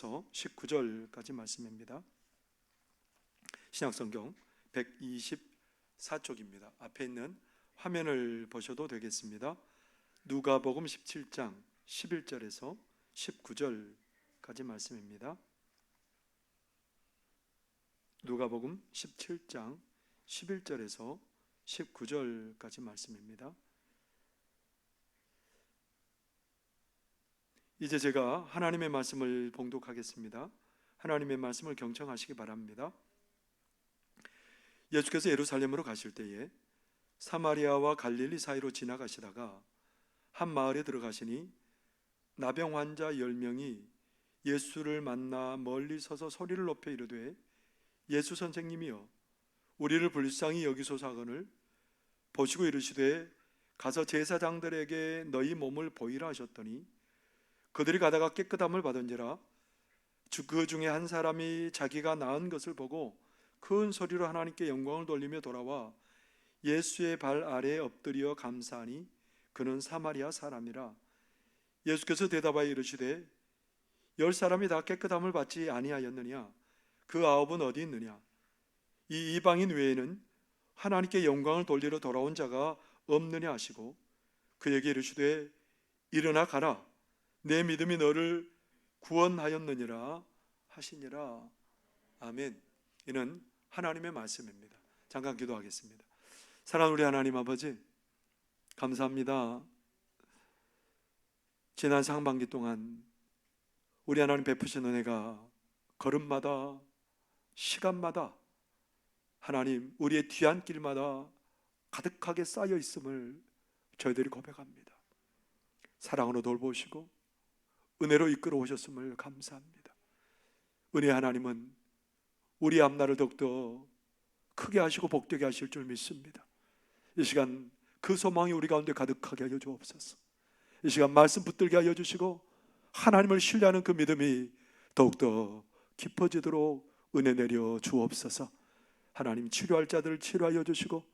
19절에서 19절까지 말씀입니다. 신약성경 124쪽입니다. 앞에 있는 화면을 보셔도 되겠습니다. 누가복음 17장 11절에서 19절까지 말씀입니다. 누가복음 17장 11절에서 19절까지 말씀입니다. 이제 제가 하나님의 말씀을 봉독하겠습니다. 하나님의 말씀을 경청하시기 바랍니다. 예수께서 예루살렘으로 가실 때에 사마리아와 갈릴리 사이로 지나가시다가 한 마을에 들어가시니 나병 환자 10명이 예수를 만나 멀리 서서 소리를 높여 이르되 예수 선생님이여 우리를 불쌍히 여기소서 하거늘 보시고 이르시되 가서 제사장들에게 너희 몸을 보이라 하셨더니 그들이 가다가 깨끗함을 받은지라 그 중에 한 사람이 자기가 나은 것을 보고 큰 소리로 하나님께 영광을 돌리며 돌아와 예수의 발 아래에 엎드려 감사하니 그는 사마리아 사람이라. 예수께서 대답하여 이르시되 10사람이 다 깨끗함을 받지 아니하였느냐? 그 9은 어디 있느냐? 이 이방인 외에는 하나님께 영광을 돌리러 돌아온 자가 없느냐 하시고 그에게 이르시되 일어나 가라 내 믿음이 너를 구원하였느니라 하시니라. 아멘. 이는 하나님의 말씀입니다. 잠깐 기도하겠습니다. 사랑하는 우리 하나님 아버지, 감사합니다. 지난 상반기 동안 우리 하나님 베푸신 은혜가 걸음마다 시간마다 하나님 우리의 뒤안길마다 가득하게 쌓여 있음을 저희들이 고백합니다. 사랑으로 돌보시고 은혜로 이끌어 오셨음을 감사합니다. 은혜 하나님은 우리 앞날을 더욱더 크게 하시고 복되게 하실 줄 믿습니다. 이 시간 그 소망이 우리 가운데 가득하게 하여 주옵소서. 이 시간 말씀 붙들게 하여 주시고 하나님을 신뢰하는 그 믿음이 더욱더 깊어지도록 은혜 내려 주옵소서. 하나님 치료할 자들을 치료하여 주시고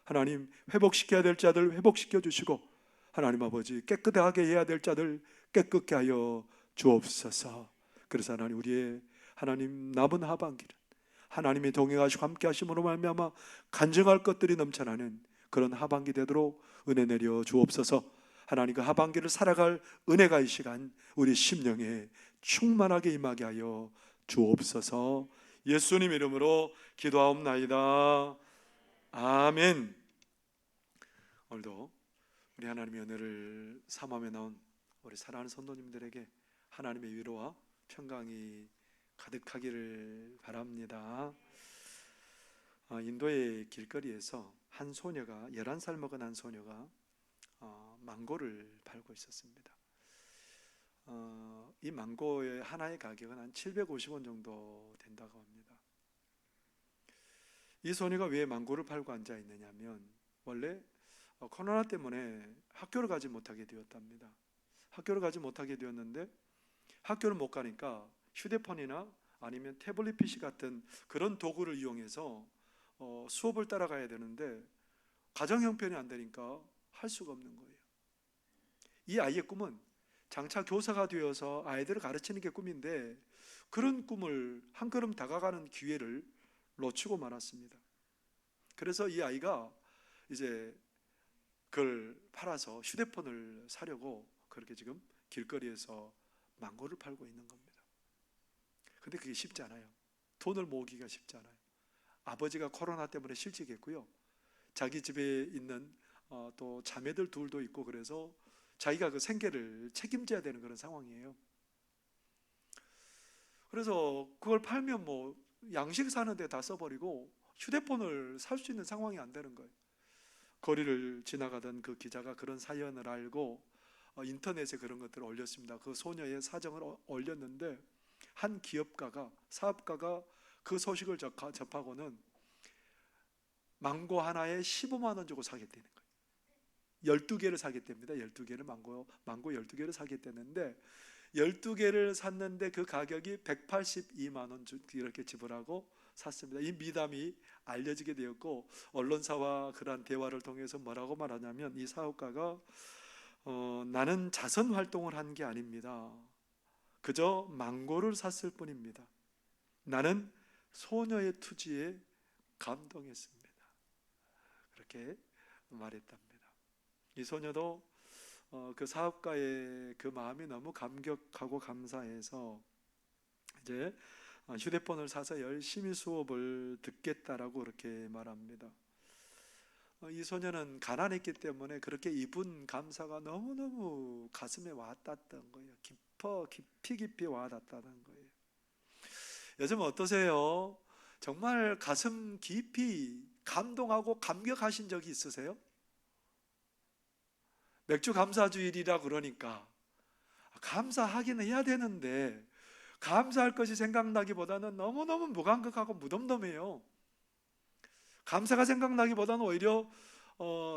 하나님 회복시켜야 될 자들 회복시켜 주시고 하나님 아버지 깨끗하게 해야 될 자들 깨끗게 하여 주옵소서. 그래서 하나님 우리의 하나님 남은 하반기를 하나님이 동행하시고 함께 하심으로 말미암아 간증할 것들이 넘쳐나는 그런 하반기 되도록 은혜 내려 주옵소서. 하나님 그 하반기를 살아갈 은혜가 이 시간 우리 심령에 충만하게 임하게 하여 주옵소서. 예수님 이름으로 기도하옵나이다. 아멘. 오늘도 우리 하나님의 은혜를 삼함에 나온 우리 사랑하는 성도님들에게 하나님의 위로와 평강이 가득하기를 바랍니다. 인도의 길거리에서 한 소녀가 11살 먹은 한 소녀가 망고를 팔고 있었습니다. 이 망고의 하나의 가격은 한 750원 정도 된다고 합니다. 이 소녀가 왜 망고를 팔고 앉아 있느냐면 원래 코로나 때문에 학교를 가지 못하게 되었답니다. 학교를 가지 못하게 되었는데 학교를 못 가니까 휴대폰이나 아니면 태블릿 PC 같은 그런 도구를 이용해서 수업을 따라가야 되는데 가정 형편이 안 되니까 할 수가 없는 거예요. 이 아이의 꿈은 장차 교사가 되어서 아이들을 가르치는 게 꿈인데 그런 꿈을 한 걸음 다가가는 기회를 놓치고 말았습니다. 그래서 이 아이가 이제 그걸 팔아서 휴대폰을 사려고 그렇게 지금 길거리에서 망고를 팔고 있는 겁니다. 근데 그게 쉽지 않아요. 돈을 모으기가 쉽지 않아요. 아버지가 코로나 때문에 실직했고요. 자기 집에 있는 또 자매들 둘도 있고 그래서 자기가 그 생계를 책임져야 되는 그런 상황이에요. 그래서 그걸 팔면 뭐 양식 사는데 다 써버리고 휴대폰을 살 수 있는 상황이 안 되는 거예요. 거리를 지나가던 그 기자가 그런 사연을 알고 인터넷에 그런 것들을 올렸습니다. 그 소녀의 사정을 올렸는데 한 기업가가 사업가가 그 소식을 접하고는 망고 하나에 15만 원 주고 사겠다는 거예요. 12개를 사겠답니다. 12개를 망고 12개를 사겠다는데 12개를 샀는데 그 가격이 182만 원 이렇게 지불하고 샀습니다. 이 미담이 알려지게 되었고 언론사와 그러한 대화를 통해서 뭐라고 말하냐면 이 사업가가 나는 자선 활동을 한 게 아닙니다. 그저 망고를 샀을 뿐입니다. 나는 소녀의 투지에 감동했습니다. 그렇게 말했답니다. 이 소녀도 그 사업가의 그 마음이 너무 감격하고 감사해서 이제 휴대폰을 사서 열심히 수업을 듣겠다라고 그렇게 말합니다. 이 소녀는 가난했기 때문에 그렇게 이분 감사가 너무너무 가슴에 와닿았던 거예요. 깊이 와닿았다는 거예요. 요즘 어떠세요? 정말 가슴 깊이 감동하고 감격하신 적이 있으세요? 맥주 감사주일이라 그러니까 감사하기는 해야 되는데 감사할 것이 생각나기보다는 너무너무 무감각하고 무덤덤해요. 감사가 생각나기보다는 오히려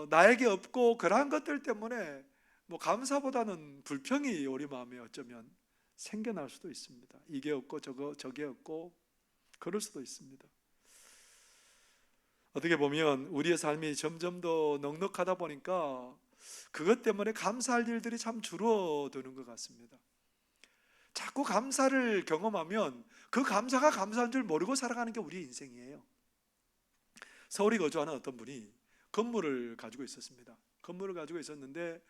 나에게 없고 그러한 것들 때문에 뭐 감사보다는 불평이 우리 마음에 어쩌면 생겨날 수도 있습니다. 이게 없고 저게 없고 그럴 수도 있습니다. 어떻게 보면 우리의 삶이 점점 더 넉넉하다 보니까 그것 때문에 감사할 일들이 참 줄어드는 것 같습니다. 자꾸 감사를 경험하면 그 감사가 감사한 줄 모르고 살아가는 게 우리의 인생이에요. 서울에 거주하는 어떤 분이 건물을 가지고 있었습니다. 건물을 가지고 있었는데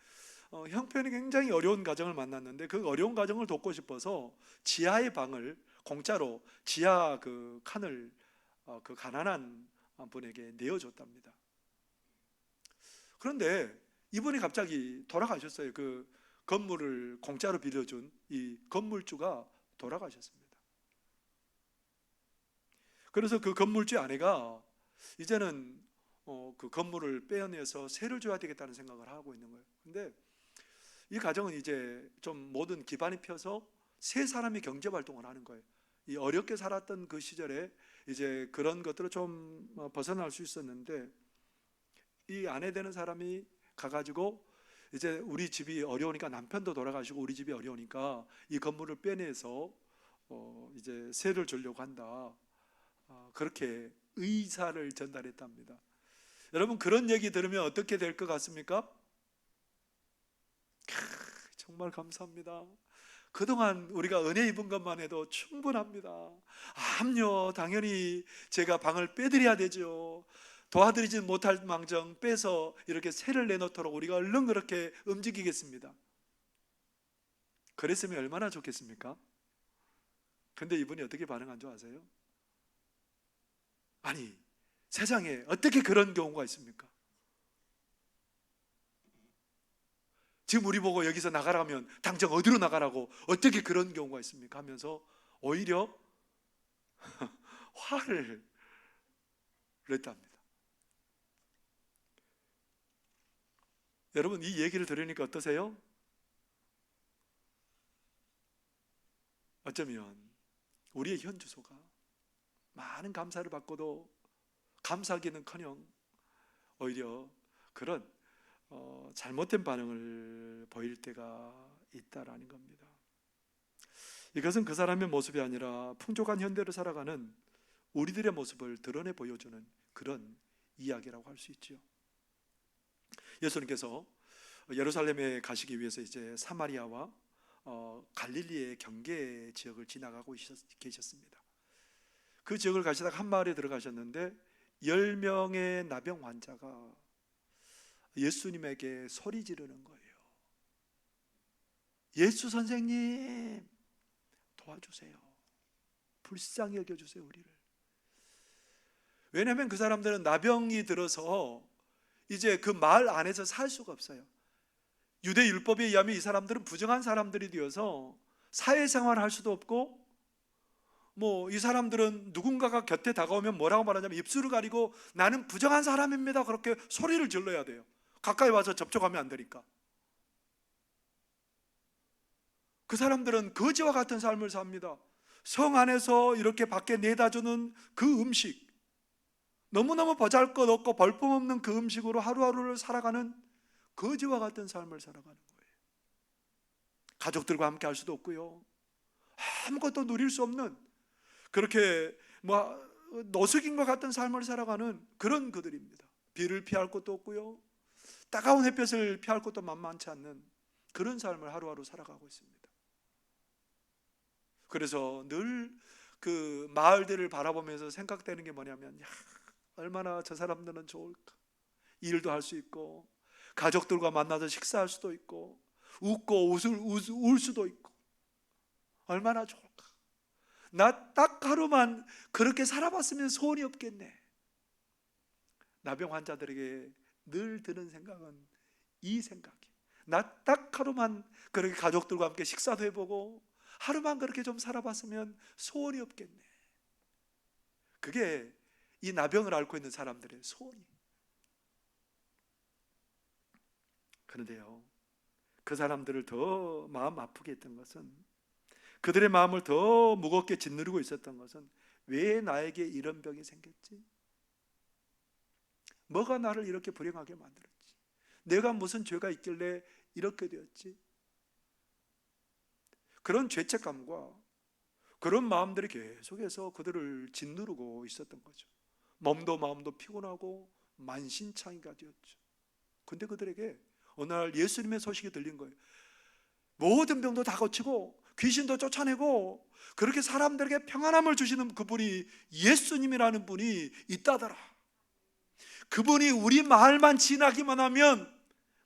형편이 굉장히 어려운 가정을 만났는데 그 어려운 가정을 돕고 싶어서 지하의 방을 공짜로 지하 그 칸을 그 가난한 분에게 내어줬답니다. 그런데 이분이 갑자기 돌아가셨어요. 그 건물을 공짜로 빌려준 이 건물주가 돌아가셨습니다. 그래서 그 건물주의 아내가 이제는 그 건물을 빼어내서 세를 줘야 되겠다는 생각을 하고 있는 거예요. 근데 이 가정은 이제 좀 모든 기반이 펴서 세 사람이 경제 활동을 하는 거예요. 이 어렵게 살았던 그 시절에 이제 그런 것들을 좀 벗어날 수 있었는데 이 아내 되는 사람이 가가지고 이제 우리 집이 어려우니까 남편도 돌아가시고 우리 집이 어려우니까 이 건물을 빼내서 이제 세를 주려고 한다. 그렇게 의사를 전달했답니다. 여러분 그런 얘기 들으면 어떻게 될 것 같습니까? 정말 감사합니다. 그동안 우리가 은혜 입은 것만 해도 충분합니다. 암요, 당연히 제가 방을 빼드려야 되죠. 도와드리지 못할 망정 빼서 이렇게 세를 내놓도록 우리가 얼른 그렇게 움직이겠습니다. 그랬으면 얼마나 좋겠습니까? 근데 이분이 어떻게 반응한 줄 아세요? 아니, 세상에 어떻게 그런 경우가 있습니까? 지금 우리 보고 여기서 나가라면 당장 어디로 나가라고 어떻게 그런 경우가 있습니까? 하면서 오히려 화를 냈답니다. 여러분 이 얘기를 들으니까 어떠세요? 어쩌면 우리의 현 주소가 많은 감사를 받고도 감사하기는커녕 오히려 그런 잘못된 반응을 보일 때가 있다라는 겁니다. 이것은 그 사람의 모습이 아니라 풍족한 현대를 살아가는 우리들의 모습을 드러내 보여주는 그런 이야기라고 할 수 있죠. 예수님께서 예루살렘에 가시기 위해서 이제 사마리아와 갈릴리의 경계 지역을 지나가고 계셨습니다. 그 지역을 가시다가 한 마을에 들어가셨는데 10명의 나병 환자가 예수님에게 소리 지르는 거예요. 예수 선생님 도와주세요. 불쌍히 여겨주세요 우리를. 왜냐하면 그 사람들은 나병이 들어서 이제 그 마을 안에서 살 수가 없어요. 유대 율법에 의하면 이 사람들은 부정한 사람들이 되어서 사회생활을 할 수도 없고 뭐 이 사람들은 누군가가 곁에 다가오면 뭐라고 말하냐면 입술을 가리고 나는 부정한 사람입니다 그렇게 소리를 질러야 돼요. 가까이 와서 접촉하면 안 되니까. 그 사람들은 거지와 같은 삶을 삽니다. 성 안에서 이렇게 밖에 내다주는 그 음식, 너무너무 보잘것없고 볼품없는 그 음식으로 하루하루를 살아가는 거지와 같은 삶을 살아가는 거예요. 가족들과 함께 할 수도 없고요, 아무것도 누릴 수 없는 그렇게 뭐 노숙인 것 같은 삶을 살아가는 그런 그들입니다. 비를 피할 것도 없고요, 따가운 햇볕을 피할 것도 만만치 않는 그런 삶을 하루하루 살아가고 있습니다. 그래서 늘 그 마을들을 바라보면서 생각되는 게 뭐냐면, 야, 얼마나 저 사람들은 좋을까. 일도 할 수 있고 가족들과 만나서 식사할 수도 있고 웃고 울 수도 있고 얼마나 좋을까. 나 딱 하루만 그렇게 살아봤으면 소원이 없겠네. 나병 환자들에게 늘 드는 생각은 이 생각이, 나 딱 하루만 그렇게 가족들과 함께 식사도 해보고 하루만 그렇게 좀 살아봤으면 소원이 없겠네. 그게 이 나병을 앓고 있는 사람들의 소원이에요. 그런데요, 그 사람들을 더 마음 아프게 했던 것은, 그들의 마음을 더 무겁게 짓누르고 있었던 것은, 왜 나에게 이런 병이 생겼지? 뭐가 나를 이렇게 불행하게 만들었지? 내가 무슨 죄가 있길래 이렇게 되었지? 그런 죄책감과 그런 마음들이 계속해서 그들을 짓누르고 있었던 거죠. 몸도 마음도 피곤하고 만신창이가 되었죠. 근데 그들에게 어느 날 예수님의 소식이 들린 거예요. 모든 병도 다 고치고 귀신도 쫓아내고 그렇게 사람들에게 평안함을 주시는 그분이, 예수님이라는 분이 있다더라. 그분이 우리 마을만 지나기만 하면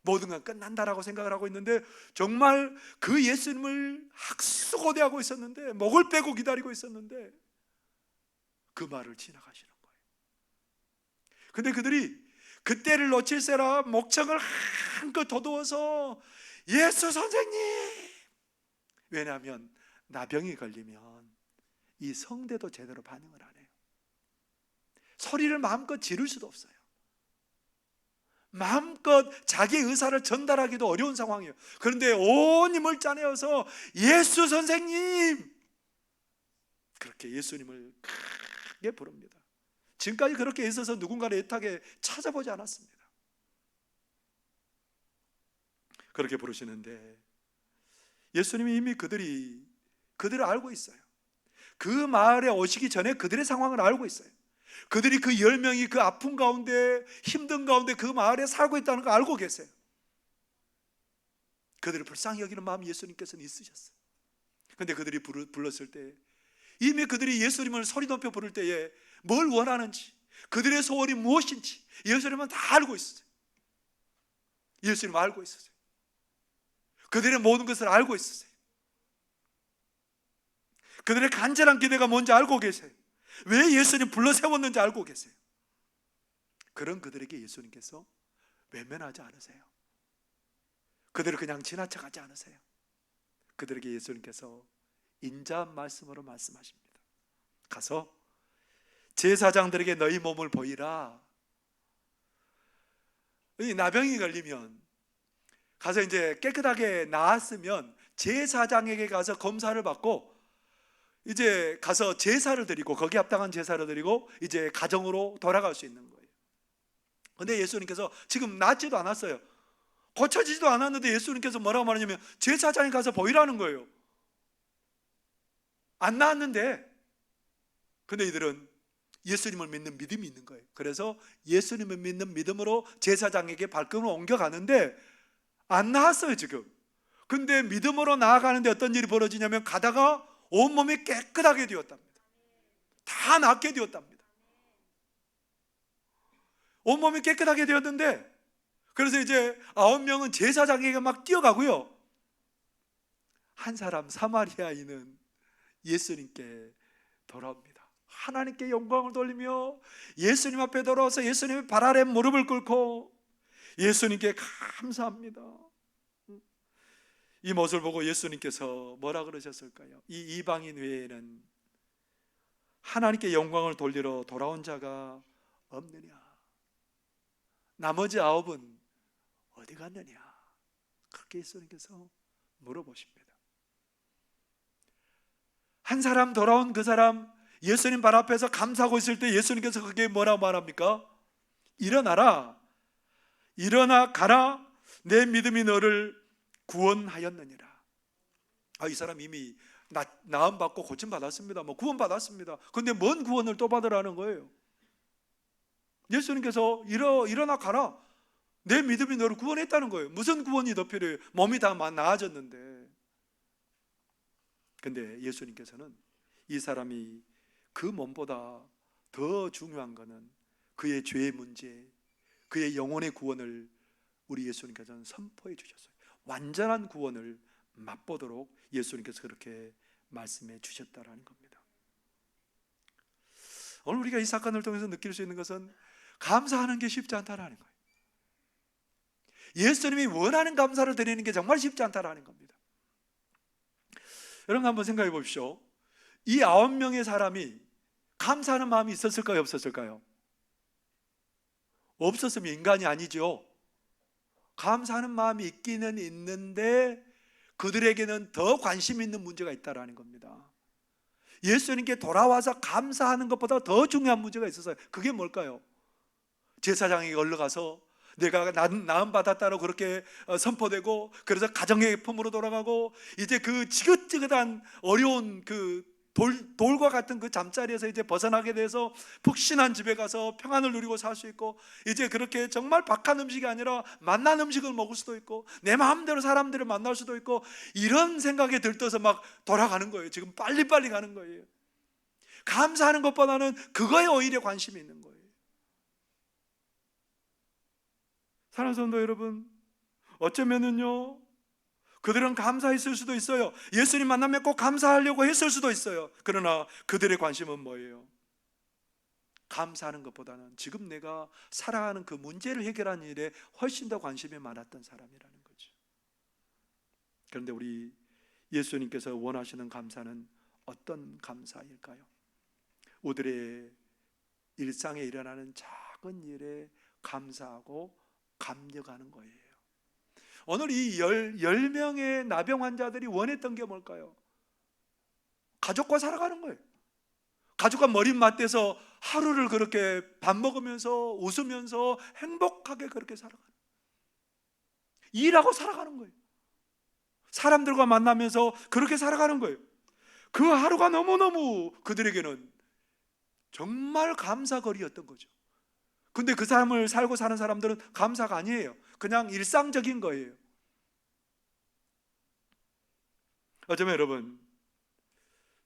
모든 건 끝난다라고 생각을 하고 있는데, 정말 그 예수님을 학수고대하고 있었는데, 목을 빼고 기다리고 있었는데 그 말을 지나가시는 거예요. 근데 그들이 그때를 놓칠세라 목청을 한껏 더두어서 예수 선생님! 왜냐하면 나병이 걸리면 이 성대도 제대로 반응을 안 해요. 소리를 마음껏 지를 수도 없어요. 마음껏 자기 의사를 전달하기도 어려운 상황이에요. 그런데 온 힘을 짜내어서 예수 선생님! 그렇게 예수님을 크게 부릅니다. 지금까지 그렇게 애써서 누군가를 애타게 찾아보지 않았습니다. 그렇게 부르시는데 예수님이 이미 그들을 알고 있어요. 그 마을에 오시기 전에 그들의 상황을 알고 있어요. 그들이 그 10명이 그 아픔 가운데, 힘든 가운데 그 마을에 살고 있다는 걸 알고 계세요. 그들을 불쌍히 여기는 마음이 예수님께서는 있으셨어요. 그런데 그들이 불렀을 때, 이미 그들이 예수님을 소리 높여 부를 때에 뭘 원하는지, 그들의 소원이 무엇인지 예수님은 다 알고 있었어요. 예수님은 알고 있었어요. 그들의 모든 것을 알고 있었어요. 그들의 간절한 기대가 뭔지 알고 계세요. 왜 예수님 불러 세웠는지 알고 계세요. 그런 그들에게 예수님께서 외면하지 않으세요. 그들을 그냥 지나쳐가지 않으세요. 그들에게 예수님께서 인자한 말씀으로 말씀하십니다. 가서 제사장들에게 너희 몸을 보이라. 이 나병이 걸리면 가서 이제 깨끗하게 나았으면 제사장에게 가서 검사를 받고 이제 가서 제사를 드리고, 거기에 합당한 제사를 드리고 이제 가정으로 돌아갈 수 있는 거예요. 근데 예수님께서 지금 낫지도 않았어요. 고쳐지지도 않았는데 예수님께서 뭐라고 말하냐면 제사장에 가서 보이라는 거예요. 안 나았는데. 근데 이들은 예수님을 믿는 믿음이 있는 거예요. 그래서 예수님을 믿는 믿음으로 제사장에게 발걸음을 옮겨가는데 안 나았어요 지금. 근데 믿음으로 나아가는데 어떤 일이 벌어지냐면, 가다가 온몸이 깨끗하게 되었답니다. 다 낫게 되었답니다. 온몸이 깨끗하게 되었는데, 그래서 이제 9명은 제사장에게 막 뛰어가고요, 한 사람 사마리아인은 예수님께 돌아옵니다. 하나님께 영광을 돌리며 예수님 앞에 돌아와서 예수님의 발 아래 무릎을 꿇고 예수님께 감사합니다. 이 모습을 보고 예수님께서 뭐라 그러셨을까요? 이 이방인 외에는 하나님께 영광을 돌리러 돌아온 자가 없느냐? 나머지 9은 어디 갔느냐? 그렇게 예수님께서 물어보십니다. 한 사람 돌아온 그 사람 예수님 발 앞에서 감사하고 있을 때 예수님께서 그게 뭐라고 말합니까? 일어나라, 일어나 가라, 내 믿음이 너를 구원하였느니라. 이 사람 이미 나음 받고 고침 받았습니다. 구원 받았습니다. 그런데 뭔 구원을 또 받으라는 거예요? 예수님께서 일어나 가라, 내 믿음이 너를 구원했다는 거예요. 무슨 구원이 더 필요해요? 몸이 다 나아졌는데. 근데 예수님께서는 이 사람이 그 몸보다 더 중요한 것은 그의 죄의 문제, 그의 영혼의 구원을 우리 예수님께서는 선포해 주셨어요. 완전한 구원을 맛보도록 예수님께서 그렇게 말씀해 주셨다라는 겁니다. 오늘 우리가 이 사건을 통해서 느낄 수 있는 것은 감사하는 게 쉽지 않다라는 거예요. 예수님이 원하는 감사를 드리는 게 정말 쉽지 않다라는 겁니다. 여러분 한번 생각해 보십시오. 이 9명의 사람이 감사하는 마음이 있었을까요? 없었을까요? 없었으면 인간이 아니죠. 감사하는 마음이 있기는 있는데 그들에게는 더 관심 있는 문제가 있다라는 겁니다. 예수님께 돌아와서 감사하는 것보다 더 중요한 문제가 있었어요. 그게 뭘까요? 제사장에게 올라가서 내가 나음 받았다고 그렇게 선포되고, 그래서 가정의 품으로 돌아가고, 이제 그 지긋지긋한 어려운 그 돌과 같은 그 잠자리에서 이제 벗어나게 돼서 푹신한 집에 가서 평안을 누리고 살 수 있고, 이제 그렇게 정말 박한 음식이 아니라 맛난 음식을 먹을 수도 있고, 내 마음대로 사람들을 만날 수도 있고, 이런 생각에 들떠서 막 돌아가는 거예요. 지금 빨리빨리 가는 거예요. 감사하는 것보다는 그거에 오히려 관심이 있는 거예요. 사랑하는 성도 여러분, 어쩌면은요, 그들은 감사했을 수도 있어요. 예수님 만나면 꼭 감사하려고 했을 수도 있어요. 그러나 그들의 관심은 뭐예요? 감사하는 것보다는 지금 내가 살아가는 그 문제를 해결하는 일에 훨씬 더 관심이 많았던 사람이라는 거죠. 그런데 우리 예수님께서 원하시는 감사는 어떤 감사일까요? 우리의 일상에 일어나는 작은 일에 감사하고 감격하는 거예요. 오늘 이 10명의 나병 환자들이 원했던 게 뭘까요? 가족과 살아가는 거예요. 가족과 머리 맞대서 하루를 그렇게 밥 먹으면서 웃으면서 행복하게 그렇게 살아가는 거예요. 일하고 살아가는 거예요. 사람들과 만나면서 그렇게 살아가는 거예요. 그 하루가 너무너무 그들에게는 정말 감사거리였던 거죠. 근데 그 삶을 살고 사는 사람들은 감사가 아니에요. 그냥 일상적인 거예요. 어쩌면 여러분,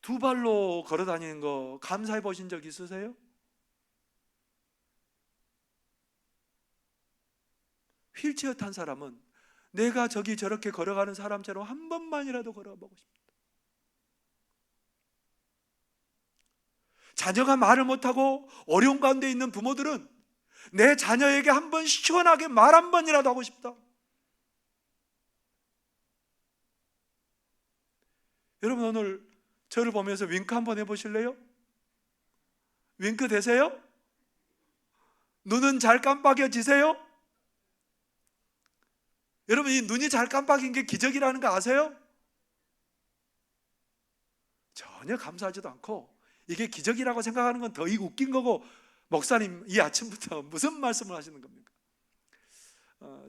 두 발로 걸어 다니는 거 감사해 보신 적 있으세요? 휠체어 탄 사람은 내가 저기 저렇게 걸어가는 사람처럼 한 번만이라도 걸어보고 싶다. 자녀가 말을 못하고 어려운 가운데 있는 부모들은 내 자녀에게 한 번 시원하게 말 한 번이라도 하고 싶다. 여러분 오늘 저를 보면서 윙크 한번 해보실래요? 윙크 되세요? 눈은 잘 깜빡여지세요? 여러분 이 눈이 잘 깜빡인 게 기적이라는 거 아세요? 전혀 감사하지도 않고 이게 기적이라고 생각하는 건 더 웃긴 거고, 목사님 이 아침부터 무슨 말씀을 하시는 겁니까?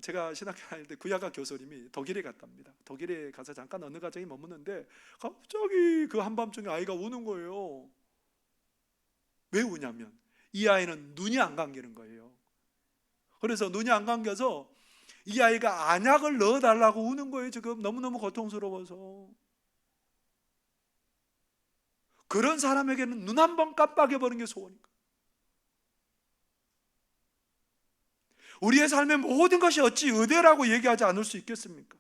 제가 신학교 다닐 때 구약학 교수님이 독일에 갔답니다. 독일에 가서 잠깐 어느 가정에 머무는데 갑자기 그 한밤중에 아이가 우는 거예요. 왜 우냐면 이 아이는 눈이 안 감기는 거예요. 그래서 눈이 안 감겨서 이 아이가 안약을 넣어달라고 우는 거예요. 지금 너무너무 고통스러워서. 그런 사람에게는 눈 한 번 깜빡여버리는 게 소원인 거예요. 우리의 삶의 모든 것이 어찌 의대라고 얘기하지 않을 수 있겠습니까?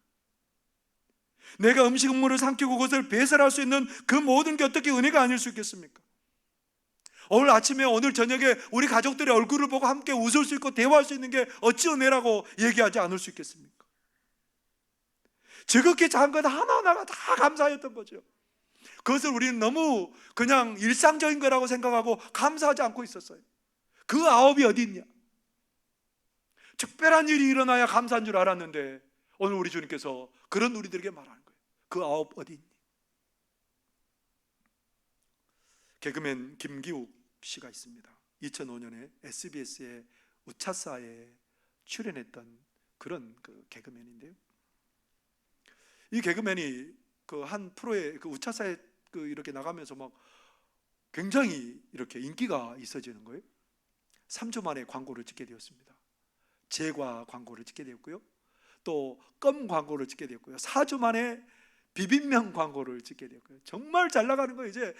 내가 음식물을 삼키고 그것을 배설할 수 있는 그 모든 게 어떻게 은혜가 아닐 수 있겠습니까? 오늘 아침에 오늘 저녁에 우리 가족들의 얼굴을 보고 함께 웃을 수 있고 대화할 수 있는 게 어찌 은혜라고 얘기하지 않을 수 있겠습니까? 지극히 작은 것 하나하나가 다 감사였던 거죠. 그것을 우리는 너무 그냥 일상적인 거라고 생각하고 감사하지 않고 있었어요. 그 9이 어디 있냐? 특별한 일이 일어나야 감사한 줄 알았는데 오늘 우리 주님께서 그런 우리들에게 말하는 거예요. 그 9 어디 있니? 개그맨 김기욱 씨가 있습니다. 2005년에 SBS의 우차사에 출연했던 그런 그 개그맨인데요. 이 개그맨이 그 한 프로에 그 우차사에 그 이렇게 나가면서 막 굉장히 이렇게 인기가 있어지는 거예요. 3주 만에 광고를 찍게 되었습니다. 제과 광고를 찍게 되었고요. 또 껌 광고를 찍게 되었고요. 4주 만에 비빔면 광고를 찍게 됐고요. 정말 잘 나가는 거예요. 이제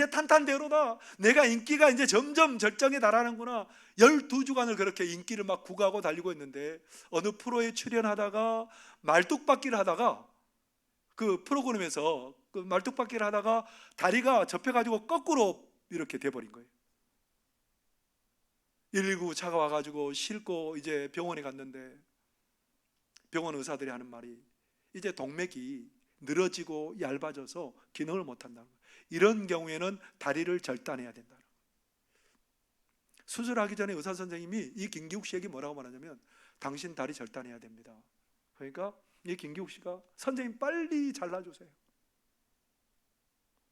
탄탄대로다. 내가 인기가 이제 점점 절정에 달하는구나. 12주간을 그렇게 인기를 막 구가하고 달리고 있는데, 어느 프로에 출연하다가 말뚝박기를 하다가, 그 프로그램에서 그 말뚝박기를 하다가 다리가 접혀가지고 거꾸로 이렇게 돼버린 거예요. 119 차가 와가지고 싣고 이제 병원에 갔는데, 병원 의사들이 하는 말이, 이제 동맥이 늘어지고 얇아져서 기능을 못한다는 거예요. 이런 경우에는 다리를 절단해야 된다. 수술하기 전에 의사 선생님이 이 김기욱 씨에게 뭐라고 말하냐면, 당신 다리 절단해야 됩니다. 그러니까 이 김기욱 씨가, 선생님 빨리 잘라주세요.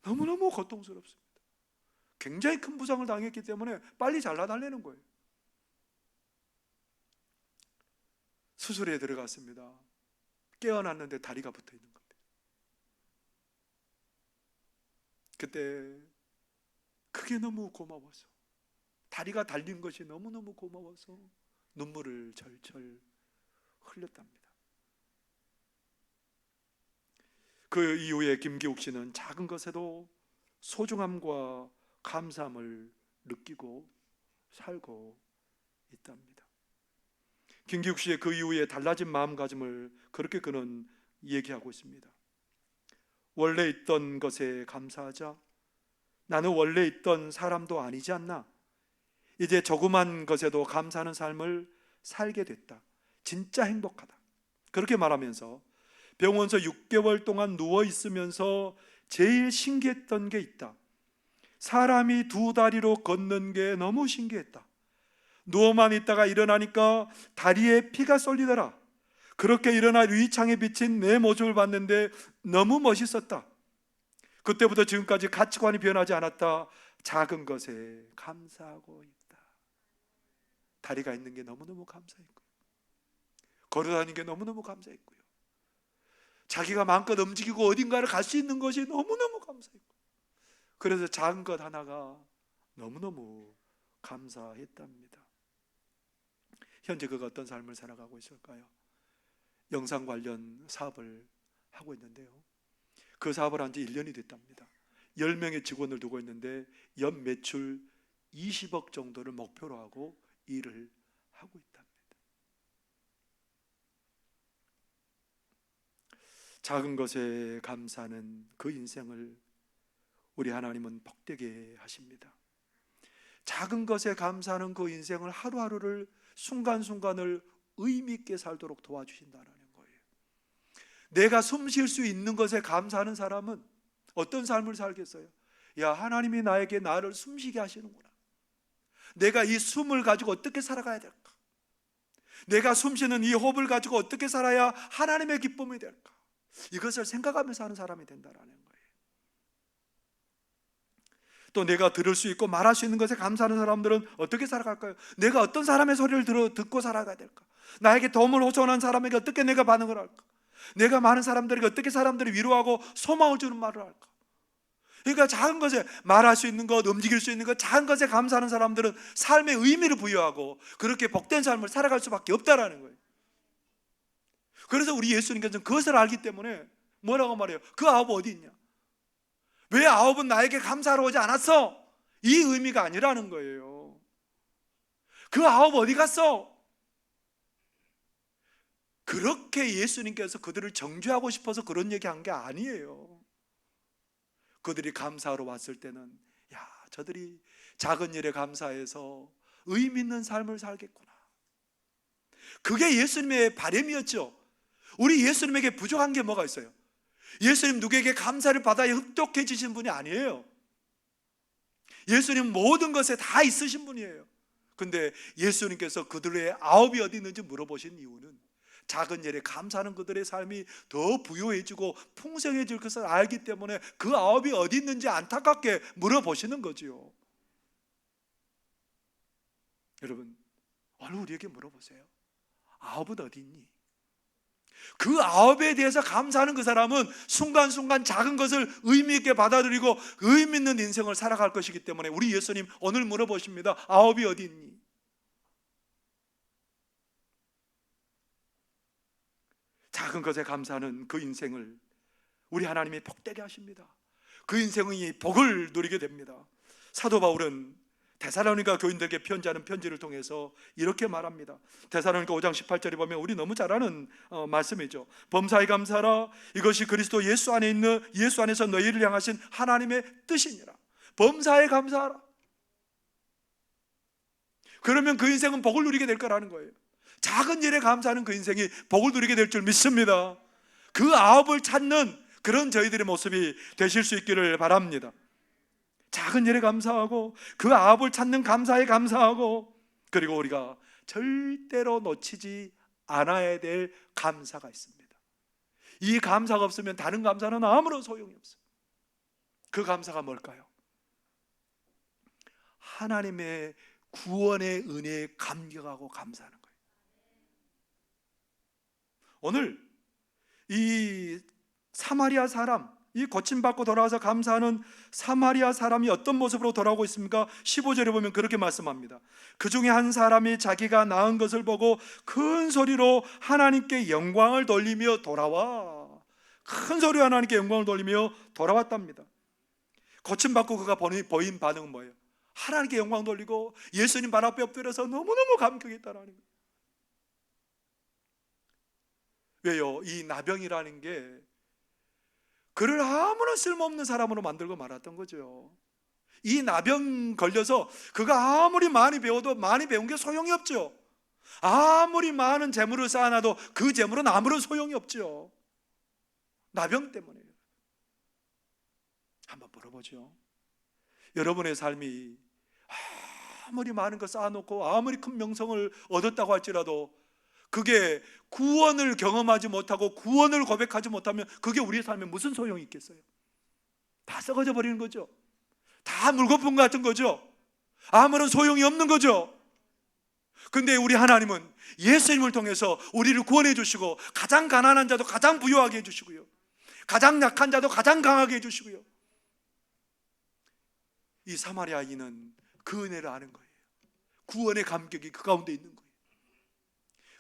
너무너무 고통스럽습니다. 굉장히 큰 부상을 당했기 때문에 빨리 잘라달라는 거예요. 수술에 들어갔습니다. 깨어났는데 다리가 붙어 있는 겁니다. 그때 그게 너무 고마워서, 다리가 달린 것이 너무너무 고마워서 눈물을 절절 흘렸답니다. 그 이후에 김기욱 씨는 작은 것에도 소중함과 감사함을 느끼고 살고 있답니다. 김기욱 씨의 그 이후에 달라진 마음가짐을 그렇게 그는 얘기하고 있습니다. 원래 있던 것에 감사하자. 나는 원래 있던 사람도 아니지 않나. 이제 조그만 것에도 감사하는 삶을 살게 됐다. 진짜 행복하다. 그렇게 말하면서 병원에서 6개월 동안 누워 있으면서 제일 신기했던 게 있다. 사람이 2다리로 걷는 게 너무 신기했다. 누워만 있다가 일어나니까 다리에 피가 쏠리더라. 그렇게 일어나 유리창에 비친 내 모습을 봤는데 너무 멋있었다. 그때부터 지금까지 가치관이 변하지 않았다. 작은 것에 감사하고 있다. 다리가 있는 게 너무너무 감사했고요. 걸어다니는 게 너무너무 감사했고요. 자기가 마음껏 움직이고 어딘가를 갈 수 있는 것이 너무너무 감사했고, 그래서 작은 것 하나가 너무너무 감사했답니다. 현재 그가 어떤 삶을 살아가고 있을까요? 영상 관련 사업을 하고 있는데요, 그 사업을 한 지 1년이 됐답니다. 10명의 직원을 두고 있는데 연 매출 20억 정도를 목표로 하고 일을 하고 있답니다. 작은 것에 감사하는 그 인생을 우리 하나님은 복되게 하십니다. 작은 것에 감사하는 그 인생을, 하루하루를, 순간순간을 의미 있게 살도록 도와주신다는 거예요. 내가 숨 쉴 수 있는 것에 감사하는 사람은 어떤 삶을 살겠어요? 야, 하나님이 나를 숨쉬게 하시는구나. 내가 이 숨을 가지고 어떻게 살아가야 될까? 내가 숨쉬는 이 호흡을 가지고 어떻게 살아야 하나님의 기쁨이 될까? 이것을 생각하면서 하는 사람이 된다는 거예요. 또 내가 들을 수 있고 말할 수 있는 것에 감사하는 사람들은 어떻게 살아갈까요? 내가 어떤 사람의 소리를 듣고 살아가야 될까? 나에게 도움을 호소하는 사람에게 어떻게 내가 반응을 할까? 내가 많은 사람들에게 어떻게 사람들이 위로하고 소망을 주는 말을 할까? 그러니까 작은 것에, 말할 수 있는 것, 움직일 수 있는 것, 작은 것에 감사하는 사람들은 삶의 의미를 부여하고 그렇게 복된 삶을 살아갈 수밖에 없다라는 거예요. 그래서 우리 예수님께서는 그것을 알기 때문에 뭐라고 말해요? 그 아홉 어디 있냐? 왜 아홉은 나에게 감사하러 오지 않았어? 이 의미가 아니라는 거예요. 그 아홉 어디 갔어? 그렇게 예수님께서 그들을 정죄하고 싶어서 그런 얘기한 게 아니에요. 그들이 감사하러 왔을 때는, 야, 저들이 작은 일에 감사해서 의미 있는 삶을 살겠구나. 그게 예수님의 바람이었죠. 우리 예수님에게 부족한 게 뭐가 있어요? 예수님 누구에게 감사를 받아야 흡족해지신 분이 아니에요. 예수님 모든 것에 다 있으신 분이에요. 근데 예수님께서 그들의 아홉이 어디 있는지 물어보신 이유는 작은 일에 감사하는 그들의 삶이 더 부유해지고 풍성해질 것을 알기 때문에 그 아홉이 어디 있는지 안타깝게 물어보시는 거지요. 여러분, 오늘 우리에게 물어보세요. 아홉은 어디 있니? 그 아홉에 대해서 감사하는 그 사람은 순간순간 작은 것을 의미 있게 받아들이고 의미 있는 인생을 살아갈 것이기 때문에 우리 예수님 오늘 물어보십니다. 아홉이 어디 있니? 작은 것에 감사하는 그 인생을 우리 하나님이 복되게 하십니다. 그 인생이 복을 누리게 됩니다. 사도 바울은 데살로니가 교인들에게 편지하는 편지를 통해서 이렇게 말합니다. 데살로니가 5장 18절에 보면 우리 너무 잘 아는 말씀이죠. 범사에 감사하라. 이것이 그리스도 예수 안에 있는 예수 안에서 너희를 향하신 하나님의 뜻이니라. 범사에 감사하라. 그러면 그 인생은 복을 누리게 될 거라는 거예요. 작은 일에 감사하는 그 인생이 복을 누리게 될 줄 믿습니다. 그 아합을 찾는 그런 저희들의 모습이 되실 수 있기를 바랍니다. 작은 일에 감사하고 그 아합을 찾는 감사에 감사하고, 그리고 우리가 절대로 놓치지 않아야 될 감사가 있습니다. 이 감사가 없으면 다른 감사는 아무런 소용이 없어요. 그 감사가 뭘까요? 하나님의 구원의 은혜에 감격하고 감사하는 거예요. 오늘 이 사마리아 사람, 이 고침받고 돌아와서 감사하는 사마리아 사람이 어떤 모습으로 돌아오고 있습니까? 15절에 보면 그렇게 말씀합니다. 그 중에 한 사람이 자기가 낳은 것을 보고 큰 소리로 하나님께 영광을 돌리며 돌아와. 큰 소리로 하나님께 영광을 돌리며 돌아왔답니다. 고침받고 그가 보인 반응은 뭐예요? 하나님께 영광 돌리고 예수님 발 앞에 엎드려서 너무너무 감격했다라는 거예요. 왜요? 이 나병이라는 게 그를 아무런 쓸모없는 사람으로 만들고 말았던 거죠. 이 나병 걸려서 그가 아무리 많이 배워도 많이 배운 게 소용이 없죠. 아무리 많은 재물을 쌓아놔도 그 재물은 아무런 소용이 없죠. 나병 때문에. 한번 물어보죠. 여러분의 삶이 아무리 많은 거 쌓아놓고 아무리 큰 명성을 얻었다고 할지라도 그게 구원을 경험하지 못하고 구원을 고백하지 못하면 그게 우리의 삶에 무슨 소용이 있겠어요? 다 썩어져 버리는 거죠. 다 물거품 같은 거죠. 아무런 소용이 없는 거죠. 근데 우리 하나님은 예수님을 통해서 우리를 구원해 주시고, 가장 가난한 자도 가장 부유하게 해주시고요, 가장 약한 자도 가장 강하게 해주시고요. 이 사마리아인은 그 은혜를 아는 거예요. 구원의 감격이 그 가운데 있는 거예요.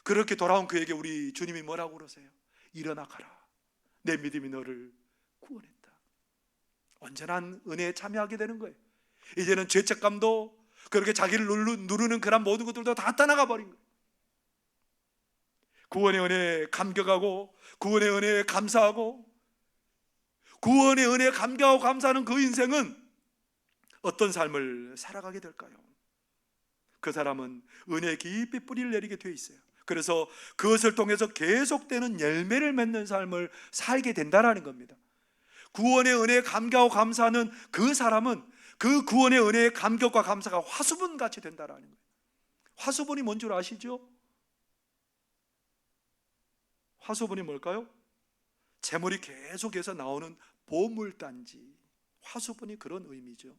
그렇게 돌아온 그에게 우리 주님이 뭐라고 그러세요? 일어나 가라. 내 믿음이 너를 구원했다. 온전한 은혜에 참여하게 되는 거예요. 이제는 죄책감도, 그렇게 자기를 누르는 그런 모든 것들도 다 떠나가 버린 거예요. 구원의 은혜에 감격하고 구원의 은혜에 감사하고 구원의 은혜에 감격하고 감사하는 그 인생은 어떤 삶을 살아가게 될까요? 그 사람은 은혜에 깊이 뿌리를 내리게 돼 있어요. 그래서 그것을 통해서 계속되는 열매를 맺는 삶을 살게 된다는 겁니다. 구원의 은혜에 감격하고 감사하는 그 사람은 그 구원의 은혜의 감격과 감사가 화수분같이 된다는 거예요. 화수분이 뭔 줄 아시죠? 화수분이 뭘까요? 재물이 계속해서 나오는 보물단지. 화수분이 그런 의미죠.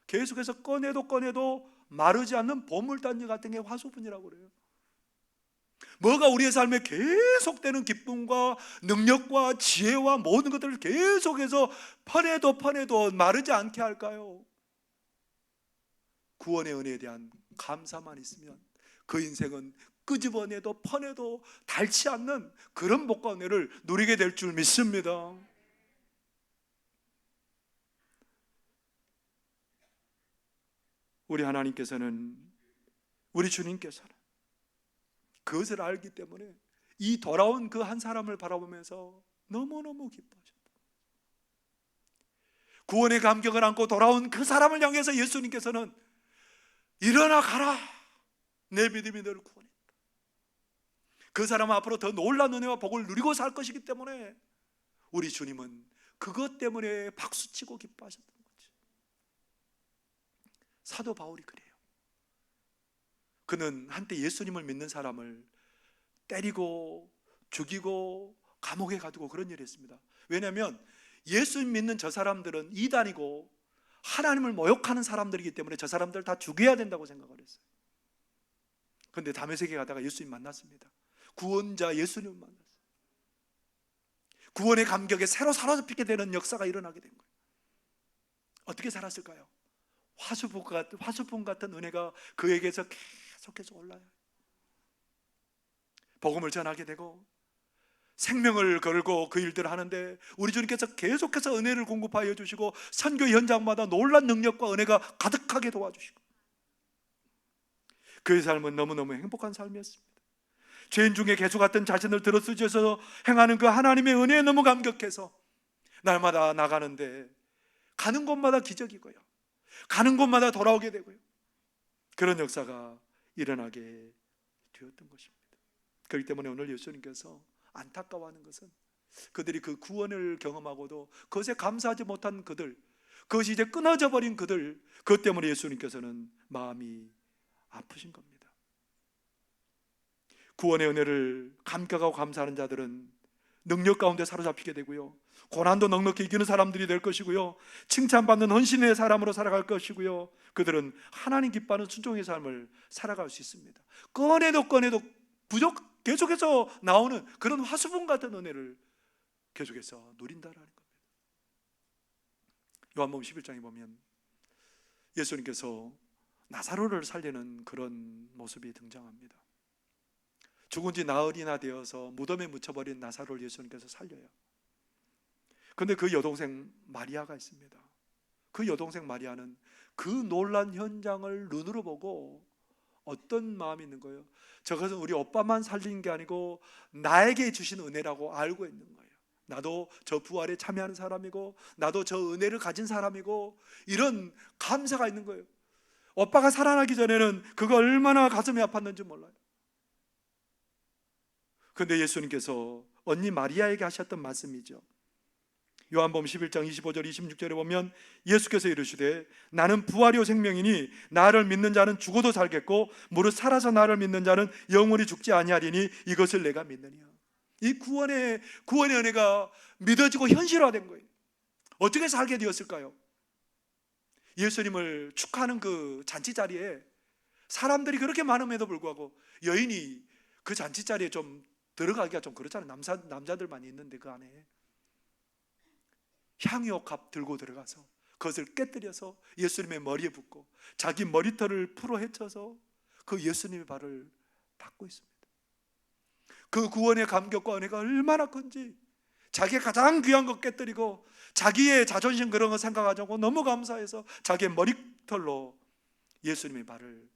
계속해서 꺼내도 마르지 않는 보물단지 같은 게 화수분이라고 그래요. 뭐가 우리의 삶에 계속되는 기쁨과 능력과 지혜와 모든 것들을 계속해서 퍼내도 마르지 않게 할까요? 구원의 은혜에 대한 감사만 있으면 그 인생은 끄집어내도 퍼내도 닳지 않는 그런 복과 은혜를 누리게 될 줄 믿습니다. 우리 하나님께서는, 우리 주님께서는 그것을 알기 때문에 이 돌아온 그 한 사람을 바라보면서 너무너무 기뻐하셨다. 구원의 감격을 안고 돌아온 그 사람을 향해서 예수님께서는 일어나 가라. 내 믿음이 너를 구원했다. 그 사람은 앞으로 더 놀라운 은혜와 복을 누리고 살 것이기 때문에 우리 주님은 그것 때문에 박수치고 기뻐하셨던 거죠. 사도 바울이 그래요. 그는 한때 예수님을 믿는 사람을 때리고 죽이고 감옥에 가두고 그런 일을 했습니다. 왜냐하면 예수님 믿는 저 사람들은 이단이고 하나님을 모욕하는 사람들이기 때문에 저 사람들 다 죽여야 된다고 생각을 했어요. 그런데 다메섹에 가다가 예수님 만났습니다. 구원자 예수님을 만났어요. 구원의 감격에 새로 사로잡히게 되는 역사가 일어나게 된 거예요. 어떻게 살았을까요? 화수분 같은 은혜가 그에게서 계속해서 올라요. 복음을 전하게 되고 생명을 걸고 그 일들을 하는데 우리 주님께서 계속해서 은혜를 공급하여 주시고 선교 현장마다 놀란 능력과 은혜가 가득하게 도와주시고 그의 삶은 너무너무 행복한 삶이었습니다. 죄인 중에 개수 같은 자신을 들어쓰셔서 행하는 그 하나님의 은혜에 너무 감격해서 날마다 나가는데 가는 곳마다 기적이고요, 가는 곳마다 돌아오게 되고요, 그런 역사가 일어나게 되었던 것입니다. 그렇기 때문에 오늘 예수님께서 안타까워하는 것은 그들이 그 구원을 경험하고도 그것에 감사하지 못한 그들, 그것이 이제 끊어져 버린 그들, 그것 때문에 예수님께서는 마음이 아프신 겁니다. 구원의 은혜를 감격하고 감사하는 자들은 능력 가운데 사로잡히게 되고요, 고난도 넉넉히 이기는 사람들이 될 것이고요, 칭찬받는 헌신의 사람으로 살아갈 것이고요, 그들은 하나님 기뻐하는 순종의 삶을 살아갈 수 있습니다. 꺼내도 계속해서 나오는 그런 화수분 같은 은혜를 계속해서 누린다라는 겁니다. 요한복음 11장에 보면 예수님께서 나사로를 살리는 그런 모습이 등장합니다. 죽은 지 나흘이나 되어서 무덤에 묻혀버린 나사로를 예수님께서 살려요. 그런데 그 여동생 마리아가 있습니다. 그 여동생 마리아는 그 놀란 현장을 눈으로 보고 어떤 마음이 있는 거예요? 저것은 우리 오빠만 살린 게 아니고 나에게 주신 은혜라고 알고 있는 거예요. 나도 저 부활에 참여하는 사람이고 나도 저 은혜를 가진 사람이고 이런 감사가 있는 거예요. 오빠가 살아나기 전에는 그거 얼마나 가슴이 아팠는지 몰라요. 그런데 예수님께서 언니 마리아에게 하셨던 말씀이죠. 요한복음 11장 25절 26절에 보면 예수께서 이르시되 나는 부활이요 생명이니 나를 믿는 자는 죽어도 살겠고 무릇 살아서 나를 믿는 자는 영원히 죽지 아니하리니 이것을 내가 믿느니라. 이 구원의 은혜가 믿어지고 현실화된 거예요. 어떻게 살게 되었을까요? 예수님을 축하하는 그 잔치 자리에 사람들이 그렇게 많음에도 불구하고 여인이 그 잔치 자리에 좀 들어가기가 좀 그렇잖아요. 남자들만 있는데 그 안에 향유옥합 들고 들어가서 그것을 깨뜨려서 예수님의 머리에 붓고 자기 머리털을 풀어 헤쳐서 그 예수님의 발을 닦고 있습니다. 그 구원의 감격과 은혜가 얼마나 큰지, 자기가 가장 귀한 것 깨뜨리고 자기의 자존심 그런 거 생각하지 않고 너무 감사해서 자기의 머리털로 예수님의 발을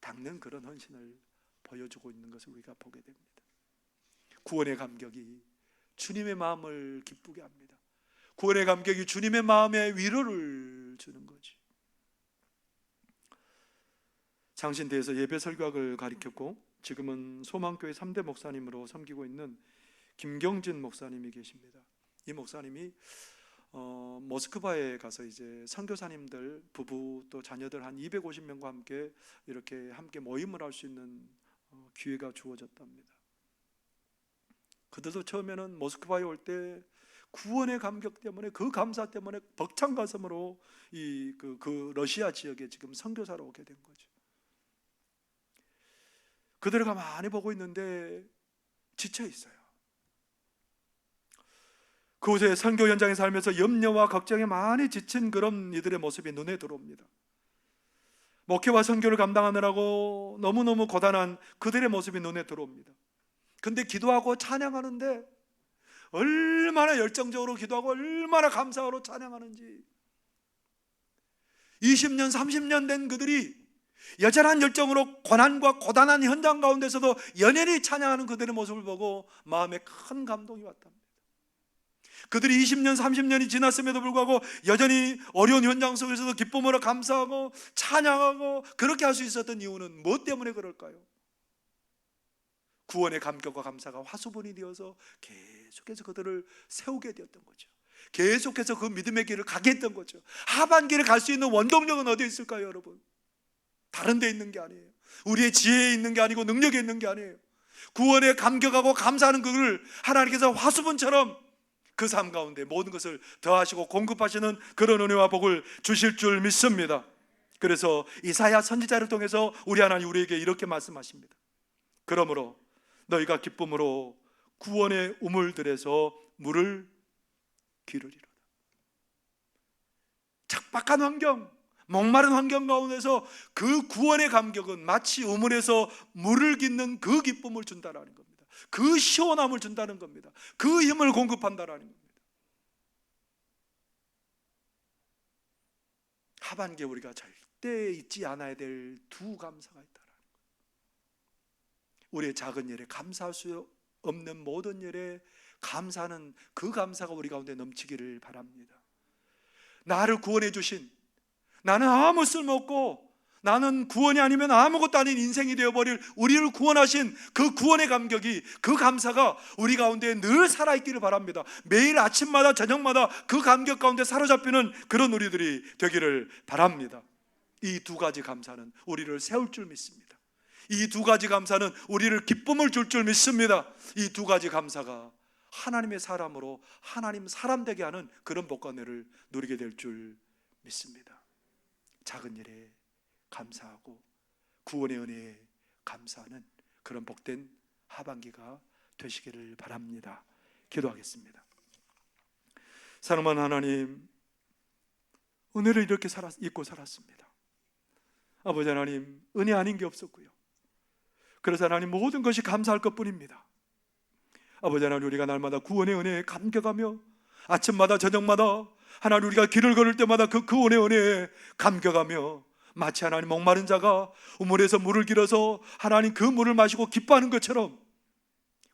닦는 그런 헌신을 보여주고 있는 것을 우리가 보게 됩니다. 구원의 감격이 주님의 마음을 기쁘게 합니다. 구원의 감격이 주님의 마음에 위로를 주는 거지. 장신대에서 예배 설교학을 가르쳤고 지금은 소망교회 3대 목사님으로 섬기고 있는 김경진 목사님이 계십니다. 이 목사님이 모스크바에 가서 이제 선교사님들 부부 또 자녀들 한 250명과 함께 이렇게 함께 모임을 할 수 있는 기회가 주어졌답니다. 그들도 처음에는 모스크바에 올 때 구원의 감격 때문에 그 감사 때문에 벅찬 가슴으로 그 러시아 지역에 지금 선교사로 오게 된 거죠. 그들을 가만히 보고 있는데 지쳐 있어요. 그곳에 선교 현장에 살면서 염려와 걱정에 많이 지친 그런 이들의 모습이 눈에 들어옵니다. 목회와 선교를 감당하느라고 너무너무 고단한 그들의 모습이 눈에 들어옵니다. 근데 기도하고 찬양하는데 얼마나 열정적으로 기도하고 얼마나 감사하고 찬양하는지, 20년 30년 된 그들이 여전한 열정으로 고난과 고단한 현장 가운데서도 연연히 찬양하는 그들의 모습을 보고 마음에 큰 감동이 왔답니다. 그들이 20년 30년이 지났음에도 불구하고 여전히 어려운 현장 속에서도 기쁨으로 감사하고 찬양하고 그렇게 할 수 있었던 이유는 무엇 때문에 그럴까요? 구원의 감격과 감사가 화수분이 되어서 계속해서 그들을 세우게 되었던 거죠. 계속해서 그 믿음의 길을 가게 했던 거죠. 하반기를 갈 수 있는 원동력은 어디에 있을까요, 여러분? 다른 데 있는 게 아니에요. 우리의 지혜에 있는 게 아니고 능력에 있는 게 아니에요. 구원에 감격하고 감사하는 그를 하나님께서 화수분처럼 그 삶 가운데 모든 것을 더하시고 공급하시는 그런 은혜와 복을 주실 줄 믿습니다. 그래서 이사야 선지자를 통해서 우리 하나님 우리에게 이렇게 말씀하십니다. 그러므로 너희가 기쁨으로 구원의 우물들에서 물을 기르리로다. 척박한 환경, 목마른 환경 가운데서 그 구원의 감격은 마치 우물에서 물을 깃는 그 기쁨을 준다라는 겁니다. 그 시원함을 준다는 겁니다. 그 힘을 공급한다라는 겁니다. 하반기에 우리가 절대 잊지 않아야 될 두 감사가 있다라는 거예요. 우리의 작은 일에 감사할 수 없는 모든 일에 감사하는 그 감사가 우리 가운데 넘치기를 바랍니다. 나를 구원해 주신, 나는 아무 쓸모없고 나는 구원이 아니면 아무것도 아닌 인생이 되어버릴 우리를 구원하신 그 구원의 감격이, 그 감사가 우리 가운데 늘 살아있기를 바랍니다. 매일 아침마다 저녁마다 그 감격 가운데 사로잡히는 그런 우리들이 되기를 바랍니다. 이 두 가지 감사는 우리를 세울 줄 믿습니다. 이 두 가지 감사는 우리를 기쁨을 줄 줄 믿습니다. 이 두 가지 감사가 하나님의 사람으로 하나님 사람 되게 하는 그런 복과 은혜를 누리게 될 줄 믿습니다. 작은 일에 감사하고 구원의 은혜에 감사하는 그런 복된 하반기가 되시기를 바랍니다. 기도하겠습니다. 사랑하는 하나님, 은혜를 이렇게 잊고 살았습니다. 아버지 하나님, 은혜 아닌 게 없었고요. 그래서 하나님, 모든 것이 감사할 것뿐입니다. 아버지 하나님, 우리가 날마다 구원의 은혜에 감격하며 아침마다 저녁마다 하나님 우리가 길을 걸을 때마다 그 구원의 은혜에 감격하며, 마치 하나님 목마른 자가 우물에서 물을 길어서 하나님 그 물을 마시고 기뻐하는 것처럼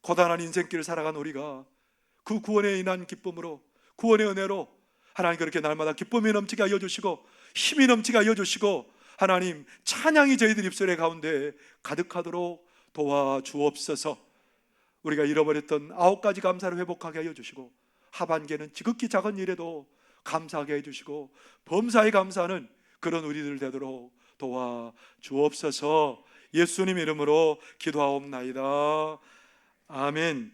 고단한 인생길을 살아간 우리가 그 구원에 인한 기쁨으로, 구원의 은혜로 하나님 그렇게 날마다 기쁨이 넘치게 하여 주시고 힘이 넘치게 하여 주시고 하나님 찬양이 저희들 입술의 가운데 가득하도록 도와주옵소서. 우리가 잃어버렸던 9가지 감사를 회복하게 하여 주시고 하반기에는 지극히 작은 일에도 감사하게 해주시고 범사에 감사하는 그런 우리들 되도록 도와주옵소서. 예수님 이름으로 기도하옵나이다. 아멘.